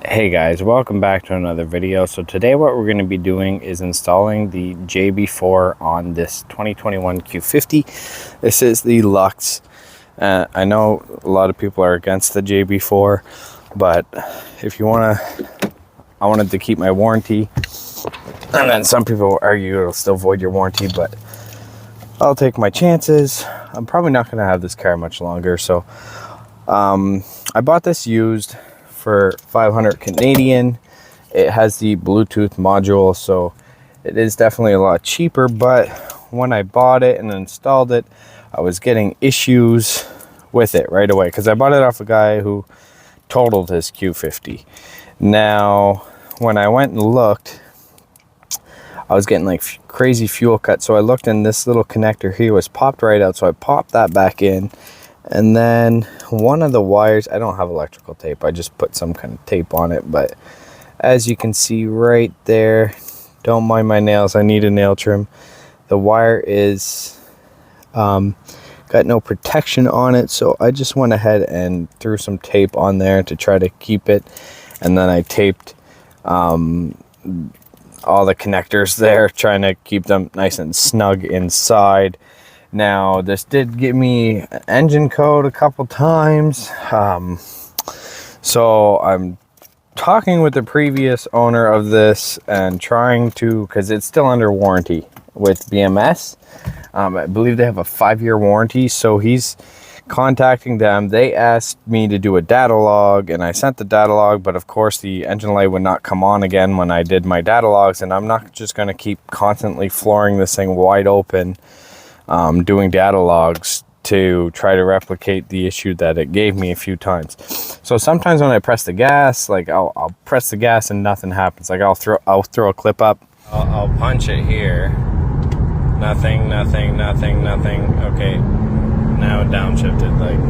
Hey guys, welcome back to another video. So today what we're going to be doing is installing the JB4 on this 2021 Q50. This is the Lux. I know a lot of people are against the JB4, but if you want to, I wanted to keep my warranty. And then some people argue it'll still void your warranty, but I'll take my chances. I'm probably not going to have this car much longer. So I bought this used for 500 Canadian. It has the Bluetooth module, so it is definitely a lot cheaper, but when I bought it and installed it, I was getting issues with it right away because I bought it off a guy who totaled his Q50. Now, when I went and looked, I was getting like crazy fuel cut, so I looked and this little connector here was popped right out, so I popped that back in. And then one of the wires, I don't have electrical tape, I just put some kind of tape on it, but as you can see right there, don't mind my nails, I need a nail trim. The wire is got no protection on it, so I just went ahead and threw some tape on there to try to keep it, and then I taped all the connectors there, trying to keep them nice and snug inside. Now, this did give me an engine code a couple times, so I'm talking with the previous owner of this and trying to, because it's still under warranty with BMS. I believe they have a 5-year warranty, so he's contacting them. They asked me to do a data log, and I sent the data log, but of course the engine light would not come on again when I did my data logs, and I'm not just going to keep constantly flooring this thing wide open doing data logs to try to replicate the issue that it gave me a few times. So sometimes when I press the gas, like I'll press the gas and nothing happens. Like I'll throw a clip up. I'll punch it here. Nothing. Okay, now it downshifted. Like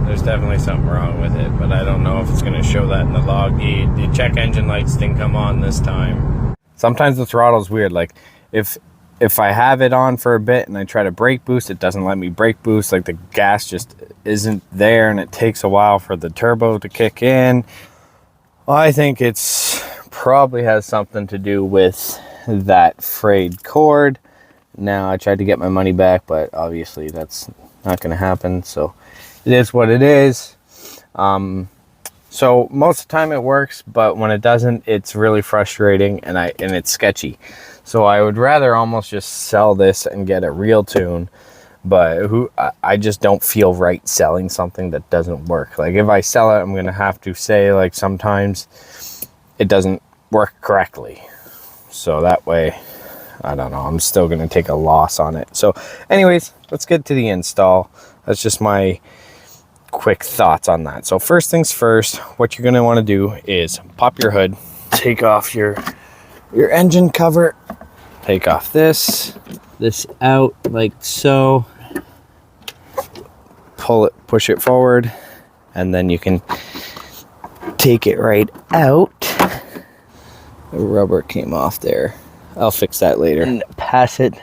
there's definitely something wrong with it, but I don't know if it's going to show that in the log. The check engine lights didn't come on this time. Sometimes the throttle's weird. Like if I have it on for a bit and I try to brake boost, it doesn't let me brake boost. Like the gas just isn't there, and it takes a while for the turbo to kick in. I think it's probably has something to do with that frayed cord. Now, I tried to get my money back, but obviously that's not going to happen. So it is what it is. So most of the time it works, but when it doesn't, it's really frustrating and it's sketchy. So I would rather almost just sell this and get a real tune, but I just don't feel right selling something that doesn't work. Like if I sell it, I'm going to have to say like sometimes it doesn't work correctly. So that way, I don't know, I'm still going to take a loss on it. So anyways, let's get to the install. That's just my quick thoughts on that. So first things first, what you're going to want to do is pop your hood, take off your engine cover, take off this out like so, push it forward, and then you can take it right out. The rubber came off there. I'll fix that later. And pass it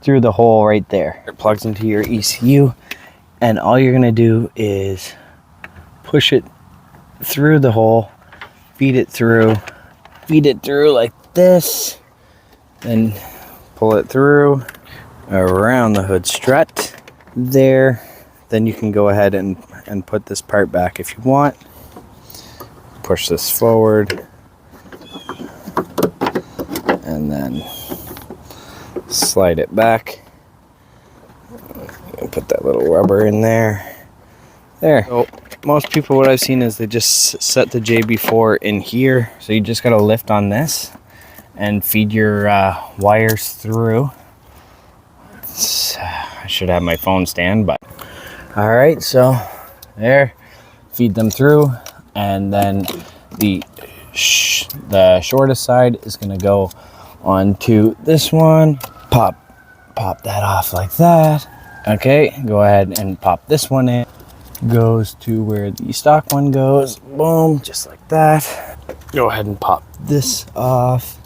through the hole right there. It plugs into your ECU, and all you're gonna do is push it through the hole, feed it through like this, then pull it through around the hood strut there. Then you can go ahead and put this part back if you want. Push this forward and then slide it back. Put that little rubber in there. So most people, what I've seen is they just set the JB4 in here. So you just gotta lift on this and feed your wires through. I should have my phone stand, but all right, so there, feed them through, and then the shortest side is gonna go onto this one. Pop that off like that. Okay, go ahead and pop this one in. Goes to where the stock one goes. Boom, just like that. Go ahead and pop this off.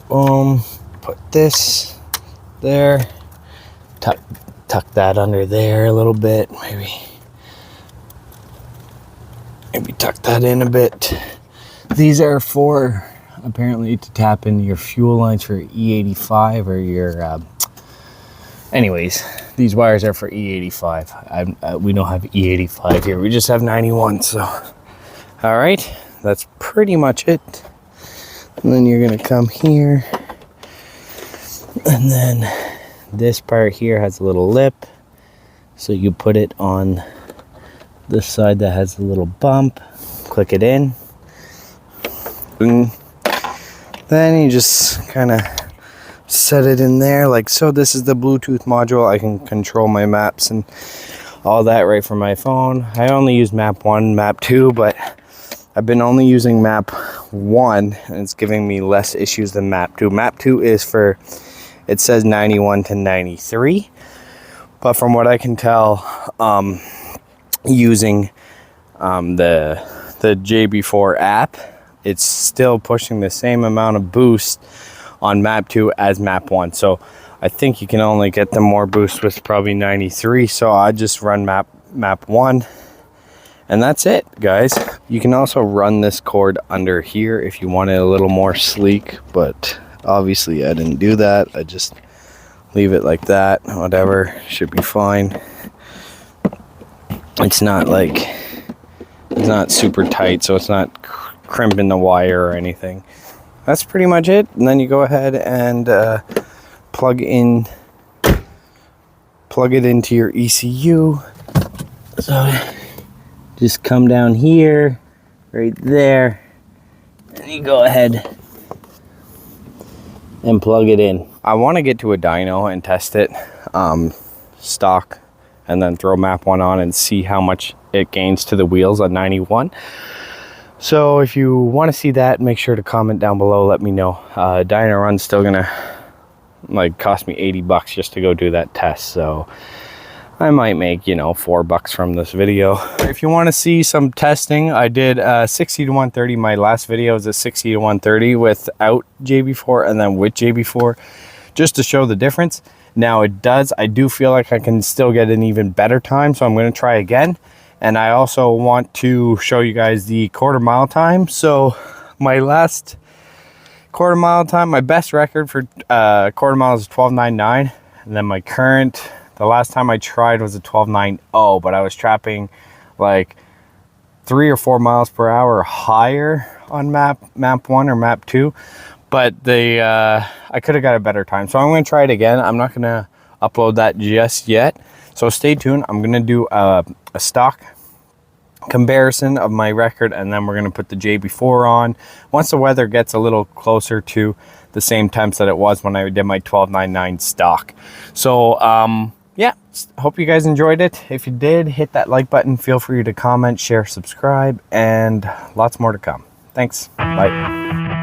Boom, put this there. Tuck that under there a little bit, maybe Maybe tuck that in a bit. These are for apparently to tap in your fuel lines for E85 or your anyways, these wires are for E85. We don't have E85 here, we just have 91. So all right, that's pretty much it. And then you're gonna come here, and then this part here has a little lip, so you put it on this side that has a little bump, click it in, and then you just kind of set it in there like so. This is the Bluetooth module. I can control my maps and all that right from my phone. I only use map 1, map 2, but I've been only using map 1 and it's giving me less issues than map 2. Map 2 is for, it says 91 to 93, but from what I can tell, using the JB4 app, it's still pushing the same amount of boost on map 2 as map 1. So I think you can only get the more boost with probably 93. So I just run map 1, and that's it, guys. You can also run this cord under here if you want it a little more sleek, but obviously I didn't do that. I just leave it like that. Whatever, should be fine. It's not like, it's not super tight, so it's not crimping the wire or anything. That's pretty much it. And then you go ahead and plug it into your ECU. So just come down here, right there, and you go ahead and plug it in. I want to get to a dyno and test it stock, and then throw map 1 on and see how much it gains to the wheels on 91. So if you want to see that, make sure to comment down below, let me know. Dyno run's still gonna like cost me 80 bucks just to go do that test, so I might make, you know, $4 from this video. If you want to see some testing, I did 60 to 130. My last video is a 60 to 130 without JB4 and then with JB4, just to show the difference. Now I do feel like I can still get an even better time, so I'm going to try again. And I also want to show you guys the quarter-mile time. So my last quarter-mile time, my best record for quarter mile is 12.99, and then my current, the last time I tried was a 12.90, but I was trapping like 3 or 4 miles per hour higher on map 1 or map 2. But I could have got a better time, so I'm going to try it again. I'm not going to upload that just yet, so stay tuned. I'm going to do a stock comparison of my record, and then we're going to put the JB4 on once the weather gets a little closer to the same temps that it was when I did my 12.99 stock. So yeah, hope you guys enjoyed it. If you did, hit that like button. Feel free to comment, share, subscribe, and lots more to come. Thanks. Bye.